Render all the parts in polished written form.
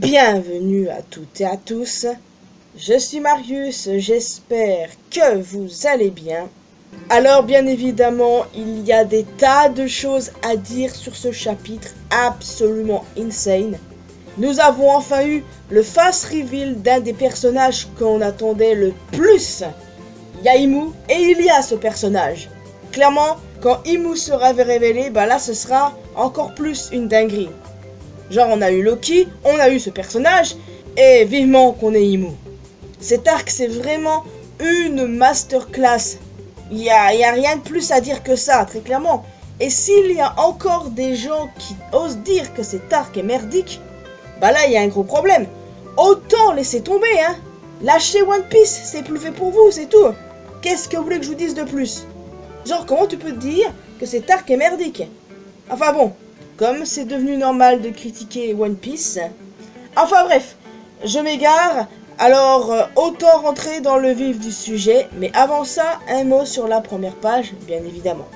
Bienvenue à toutes et à tous, je suis Marius, j'espère que vous allez bien. Alors bien évidemment, il y a des tas de choses à dire sur ce chapitre absolument insane. Nous avons enfin eu le face reveal d'un des personnages qu'on attendait le plus. Il y a Imu et il y a ce personnage. Clairement, quand Imu sera révélé, là ce sera encore plus une dinguerie. Genre on a eu Loki, on a eu ce personnage, et vivement qu'on ait Imu. Cet arc c'est vraiment une masterclass. Il y a rien de plus à dire que ça, très clairement. Et s'il y a encore des gens qui osent dire que cet arc est merdique, là il y a un gros problème. Autant laisser tomber, hein. Lâchez One Piece, c'est plus fait pour vous, c'est tout. Qu'est-ce que vous voulez que je vous dise de plus? Genre comment tu peux te dire que cet arc est merdique? Enfin bon, comme c'est devenu normal de critiquer One Piece. Enfin bref, je m'égare, alors autant rentrer dans le vif du sujet, mais avant ça, un mot sur la première page, bien évidemment.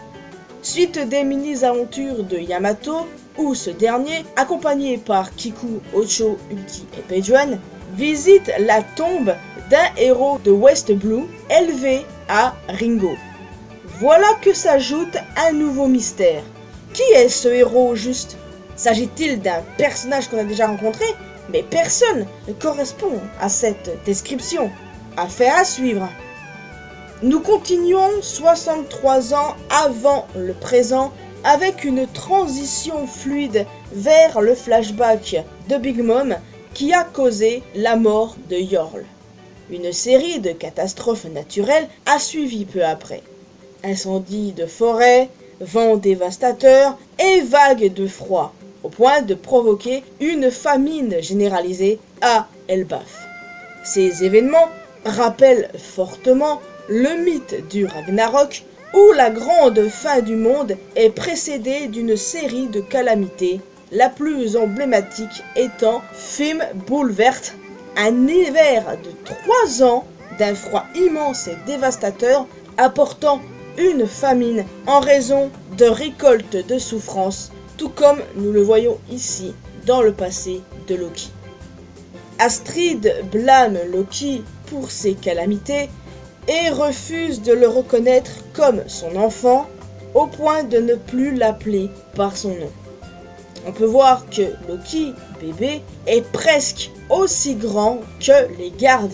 Suite des mini-aventures de Yamato, où ce dernier, accompagné par Kiku, Ocho, Ulti et Page-One, visite la tombe d'un héros de West Blue, élevé à Ringo. Voilà que s'ajoute un nouveau mystère. Qui est ce héros au juste? S'agit-il d'un personnage qu'on a déjà rencontré? Mais personne ne correspond à cette description. Affaire à suivre. Nous continuons 63 ans avant le présent avec une transition fluide vers le flashback de Big Mom qui a causé la mort de Yorl. Une série de catastrophes naturelles a suivi peu après. Incendies de forêt, vents dévastateurs et vagues de froid, au point de provoquer une famine généralisée à Elbaf. Ces événements rappellent fortement le mythe du Ragnarok, où la grande fin du monde est précédée d'une série de calamités, la plus emblématique étant Fimbulvert, un hiver de 3 ans d'un froid immense et dévastateur, apportant une famine en raison de récoltes de souffrance, tout comme nous le voyons ici dans le passé de Loki. Astrid blâme Loki pour ces calamités et refuse de le reconnaître comme son enfant, au point de ne plus l'appeler par son nom. On peut voir que Loki, bébé, est presque aussi grand que les gardes.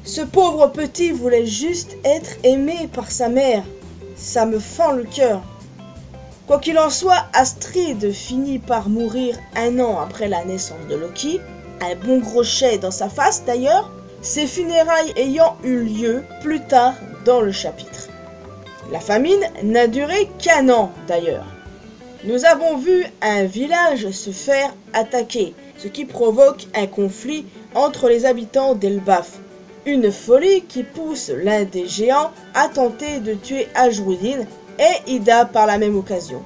Ce pauvre petit voulait juste être aimé par sa mère. Ça me fend le cœur. Quoi qu'il en soit, Astrid finit par mourir 1 an après la naissance de Loki. Un bon gros jet dans sa face d'ailleurs. Ses funérailles ayant eu lieu plus tard dans le chapitre. La famine n'a duré qu'1 an d'ailleurs. Nous avons vu un village se faire attaquer, ce qui provoque un conflit entre les habitants d'Elbaf. Une folie qui pousse l'un des géants à tenter de tuer Ajwudin et Ida par la même occasion.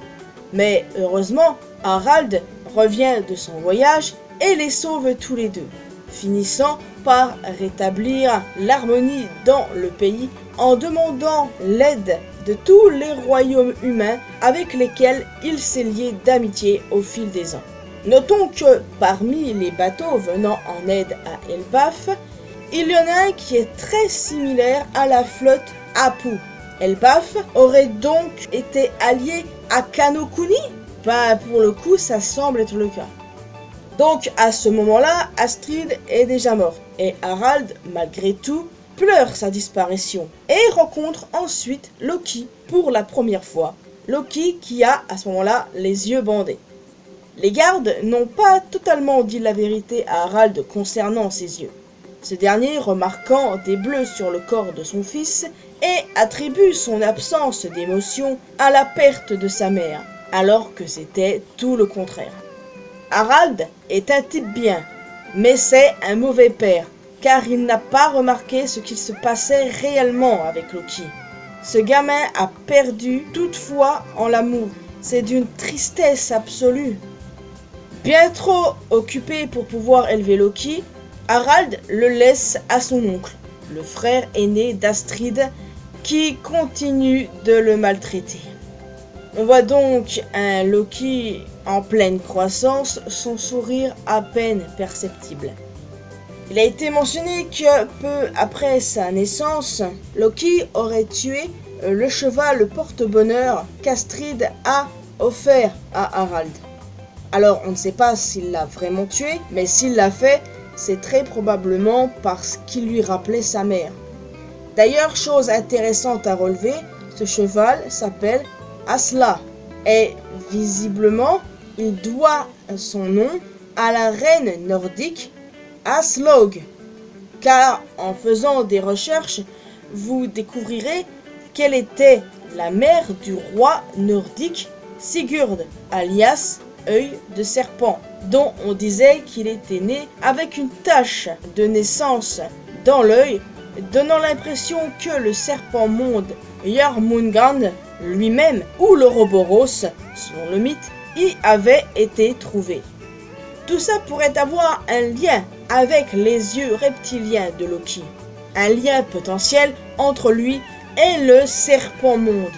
Mais heureusement, Harald revient de son voyage et les sauve tous les deux, finissant par rétablir l'harmonie dans le pays en demandant l'aide de tous les royaumes humains avec lesquels il s'est lié d'amitié au fil des ans. Notons que parmi les bateaux venant en aide à Elbaf, il y en a un qui est très similaire à la flotte Apu. Elbaf aurait donc été allié à Kanokuni? Pour le coup, ça semble être le cas. Donc à ce moment-là, Astrid est déjà morte et Harald, malgré tout, pleure sa disparition et rencontre ensuite Loki pour la première fois. Loki qui a à ce moment-là les yeux bandés. Les gardes n'ont pas totalement dit la vérité à Harald concernant ses yeux. Ce dernier, remarquant des bleus sur le corps de son fils, et attribue son absence d'émotion à la perte de sa mère, alors que c'était tout le contraire. Harald est un type bien, mais c'est un mauvais père, car il n'a pas remarqué ce qu'il se passait réellement avec Loki. Ce gamin a perdu toute foi en l'amour, c'est d'une tristesse absolue. Bien trop occupé pour pouvoir élever Loki, Harald le laisse à son oncle, le frère aîné d'Astrid, qui continue de le maltraiter. On voit donc un Loki en pleine croissance, son sourire à peine perceptible. Il a été mentionné que peu après sa naissance, Loki aurait tué le cheval porte-bonheur qu'Astrid a offert à Harald. Alors on ne sait pas s'il l'a vraiment tué, mais s'il l'a fait, c'est très probablement parce qu'il lui rappelait sa mère. D'ailleurs, chose intéressante à relever, ce cheval s'appelle Asla, et visiblement, il doit son nom à la reine nordique Aslaug, car en faisant des recherches, vous découvrirez qu'elle était la mère du roi nordique Sigurd, alias œil de serpent, dont on disait qu'il était né avec une tache de naissance dans l'œil, donnant l'impression que le serpent monde Jormungand lui-même, ou l'Ouroboros, selon le mythe, y avait été trouvé. Tout ça pourrait avoir un lien avec les yeux reptiliens de Loki, un lien potentiel entre lui et le serpent monde.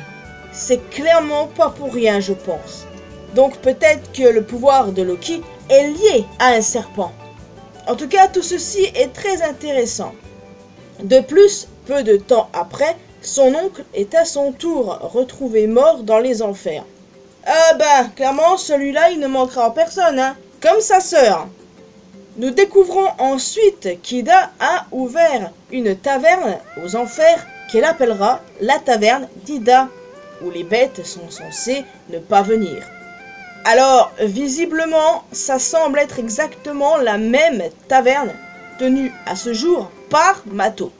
C'est clairement pas pour rien, je pense. Donc peut-être que le pouvoir de Loki est lié à un serpent. En tout cas, tout ceci est très intéressant. De plus, peu de temps après, son oncle est à son tour retrouvé mort dans les enfers. Clairement, celui-là, il ne manquera en personne, hein, comme sa sœur. Nous découvrons ensuite qu'Ida a ouvert une taverne aux enfers qu'elle appellera la taverne d'Ida, où les bêtes sont censées ne pas venir. Alors, visiblement, ça semble être exactement la même taverne tenue à ce jour par Mato.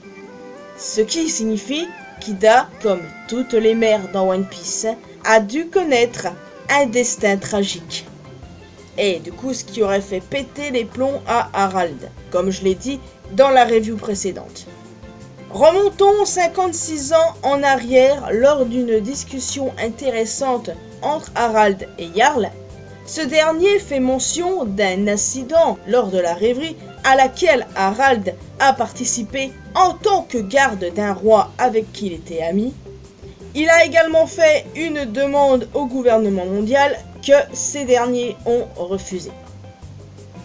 Ce qui signifie qu'Ida, comme toutes les mères dans One Piece, a dû connaître un destin tragique. Et du coup, ce qui aurait fait péter les plombs à Harald, comme je l'ai dit dans la review précédente. Remontons 56 ans en arrière lors d'une discussion intéressante entre Harald et Jarl. Ce dernier fait mention d'un incident lors de la rêverie à laquelle Harald a participé en tant que garde d'un roi avec qui il était ami. Il a également fait une demande au gouvernement mondial que ces derniers ont refusé.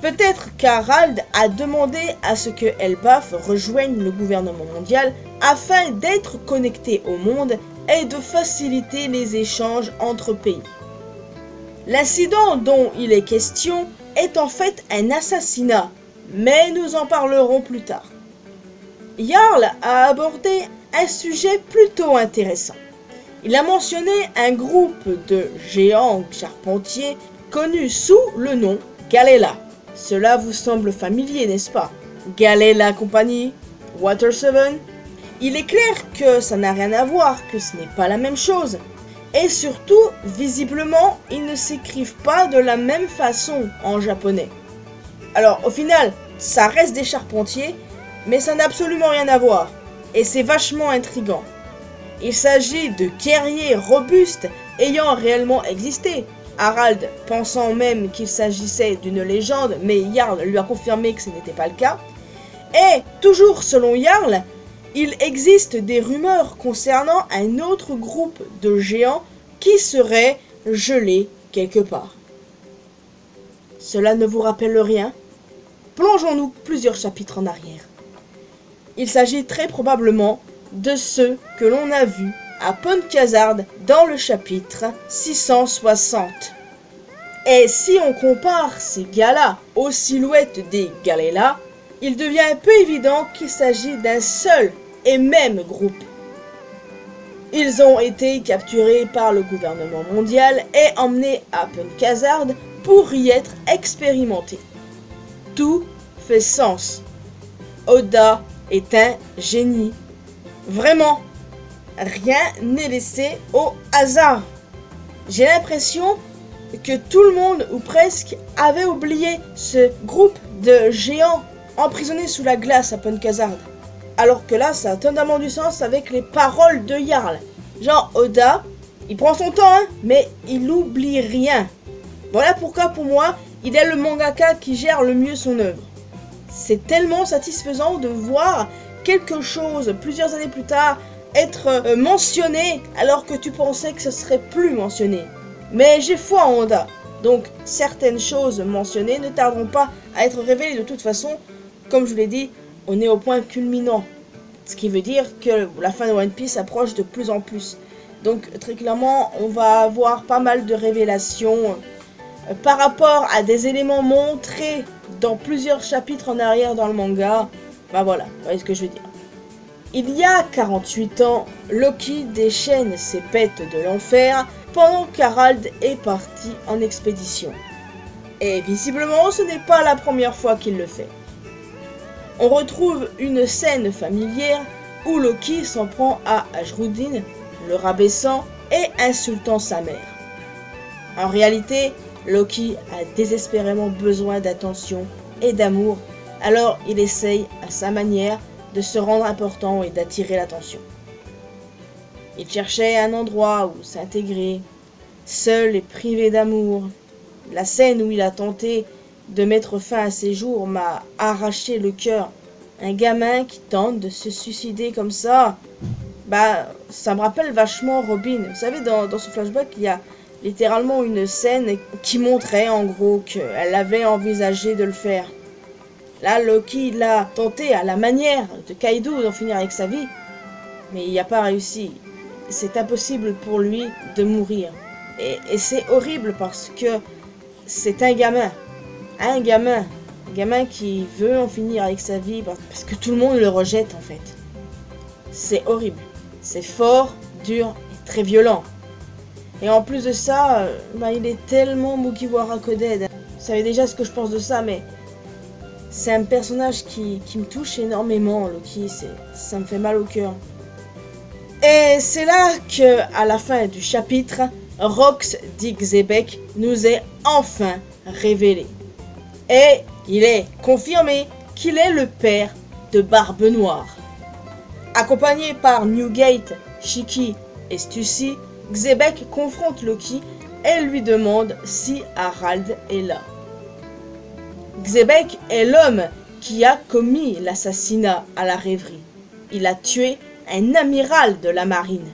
Peut-être qu'Harald a demandé à ce que Elbaf rejoigne le gouvernement mondial afin d'être connecté au monde et de faciliter les échanges entre pays. L'incident dont il est question est en fait un assassinat, mais nous en parlerons plus tard. Jarl a abordé un sujet plutôt intéressant. Il a mentionné un groupe de géants charpentiers connus sous le nom Galela. Cela vous semble familier, n'est-ce pas? Galela Company, Water 7. Il est clair que ça n'a rien à voir, que ce n'est pas la même chose. Et surtout, visiblement, ils ne s'écrivent pas de la même façon en japonais. Alors, au final, ça reste des charpentiers, mais ça n'a absolument rien à voir. Et c'est vachement intriguant. Il s'agit de guerriers robustes ayant réellement existé. Harald pensant même qu'il s'agissait d'une légende, mais Jarl lui a confirmé que ce n'était pas le cas. Et, toujours selon Jarl, il existe des rumeurs concernant un autre groupe de géants qui serait gelé quelque part. Cela ne vous rappelle rien? Plongeons-nous plusieurs chapitres en arrière. Il s'agit très probablement de ceux que l'on a vus à Pont-Khazard dans le chapitre 660. Et si on compare ces gars-là aux silhouettes des Galela, il devient un peu évident qu'il s'agit d'un seul et même groupe. Ils ont été capturés par le gouvernement mondial et emmenés à Pont-Khazard pour y être expérimentés. Tout fait sens. Oda est un génie. Vraiment, rien n'est laissé au hasard. J'ai l'impression que tout le monde, ou presque, avait oublié ce groupe de géants emprisonnés sous la glace à Pont-Khazard. Alors que là, ça a totalement du sens avec les paroles de Jarl. Genre, Oda, il prend son temps, hein, mais il n'oublie rien. Voilà pourquoi, pour moi, il est le mangaka qui gère le mieux son œuvre. C'est tellement satisfaisant de voir quelque chose, plusieurs années plus tard, être mentionné alors que tu pensais que ce serait plus mentionné. Mais j'ai foi en Oda. Donc certaines choses mentionnées ne tarderont pas à être révélées de toute façon. Comme je vous l'ai dit, on est au point culminant. Ce qui veut dire que la fin de One Piece approche de plus en plus. Donc très clairement, on va avoir pas mal de révélations par rapport à des éléments montrés dans plusieurs chapitres en arrière dans le manga. Bah voilà, vous voyez ce que je veux dire. Il y a 48 ans, Loki déchaîne ses bêtes de l'enfer pendant qu'Harald est parti en expédition. Et visiblement, ce n'est pas la première fois qu'il le fait. On retrouve une scène familière où Loki s'en prend à Ajrudin, le rabaissant et insultant sa mère. En réalité, Loki a désespérément besoin d'attention et d'amour, alors il essaye à sa manière de se rendre important et d'attirer l'attention. Il cherchait un endroit où s'intégrer, seul et privé d'amour. La scène où il a tenté de mettre fin à ses jours m'a arraché le cœur. Un gamin qui tente de se suicider comme ça, bah ça me rappelle vachement Robin. Vous savez, dans ce flashback, il y a littéralement une scène qui montrait en gros qu'elle avait envisagé de le faire. Là, Loki l'a tenté à la manière de Kaido d'en finir avec sa vie, mais il n'y a pas réussi. C'est impossible pour lui de mourir. Et c'est horrible parce que c'est un gamin. Un gamin qui veut en finir avec sa vie parce que tout le monde le rejette en fait. C'est horrible. C'est fort, dur et très violent. Et en plus de ça, il est tellement Mugiwara coded. Vous savez déjà ce que je pense de ça, mais c'est un personnage qui me touche énormément, Loki. Ça me fait mal au cœur. Et c'est là que, à la fin du chapitre, Rox dit Xebec nous est enfin révélé. Et il est confirmé qu'il est le père de Barbe Noire. Accompagné par Newgate, Shiki et Stussy, Xebec confronte Loki et lui demande si Harald est là. Xebec est l'homme qui a commis l'assassinat à la rêverie. Il a tué un amiral de la marine.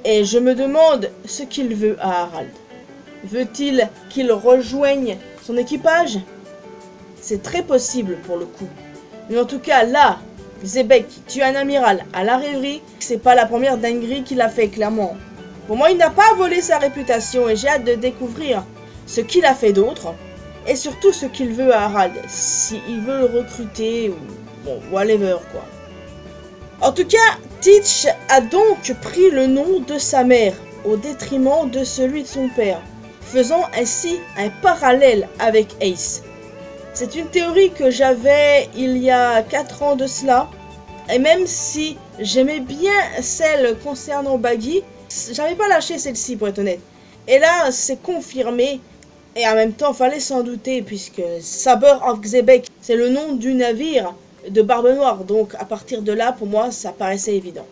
Et je me demande ce qu'il veut à Harald. Veut-il qu'il rejoigne son équipage? C'est très possible pour le coup. Mais en tout cas, là, Xebec qui tue un amiral à la rêverie, c'est pas la première dinguerie qu'il a fait, clairement. Pour moi, il n'a pas volé sa réputation et j'ai hâte de découvrir ce qu'il a fait d'autre. Et surtout ce qu'il veut à Harald, s'il veut le recruter ou bon, whatever quoi. En tout cas, Teach a donc pris le nom de sa mère au détriment de celui de son père, faisant ainsi un parallèle avec Ace. C'est une théorie que j'avais il y a 4 ans de cela, et même si j'aimais bien celle concernant Baggy, j'avais pas lâché celle-ci pour être honnête. Et là, c'est confirmé. Et en même temps, fallait s'en douter, puisque Saber of Xebec, c'est le nom du navire de Barbe Noire. Donc, à partir de là, pour moi, ça paraissait évident.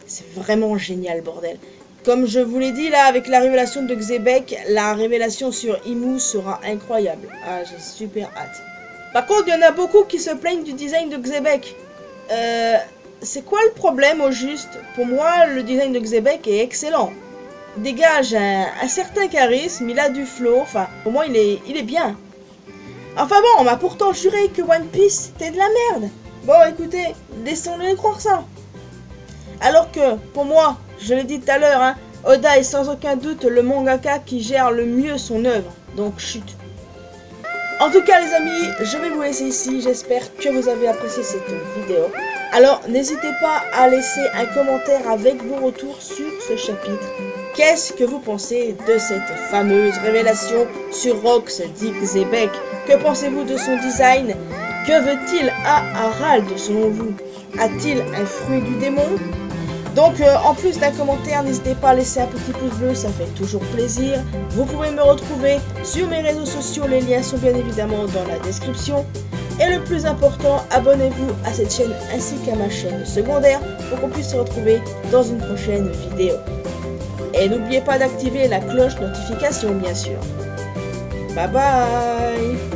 C'est vraiment génial, bordel. Comme je vous l'ai dit, là, avec la révélation de Xebec, la révélation sur Imu sera incroyable. Ah, j'ai super hâte. Par contre, il y en a beaucoup qui se plaignent du design de Xebec. C'est quoi le problème, au juste? Pour moi, le design de Xebec est excellent. Il dégage un certain charisme, il a du flow, enfin, pour moi il est bien. Enfin bon, on m'a pourtant juré que One Piece c'était de la merde. Bon écoutez, laissons-les croire ça. Alors que, pour moi, je l'ai dit tout à l'heure, hein, Oda est sans aucun doute le mangaka qui gère le mieux son œuvre, donc chut. En tout cas les amis, je vais vous laisser ici, j'espère que vous avez apprécié cette vidéo. Alors n'hésitez pas à laisser un commentaire avec vos retours sur ce chapitre. Qu'est-ce que vous pensez de cette fameuse révélation sur Rox dit Xebec? Que pensez-vous de son design? Que veut-il à Harald selon vous? A-t-il un fruit du démon? Donc en plus d'un commentaire, n'hésitez pas à laisser un petit pouce bleu, ça fait toujours plaisir. Vous pouvez me retrouver sur mes réseaux sociaux, les liens sont bien évidemment dans la description. Et le plus important, abonnez-vous à cette chaîne ainsi qu'à ma chaîne secondaire pour qu'on puisse se retrouver dans une prochaine vidéo. Et n'oubliez pas d'activer la cloche notification bien sûr. Bye bye.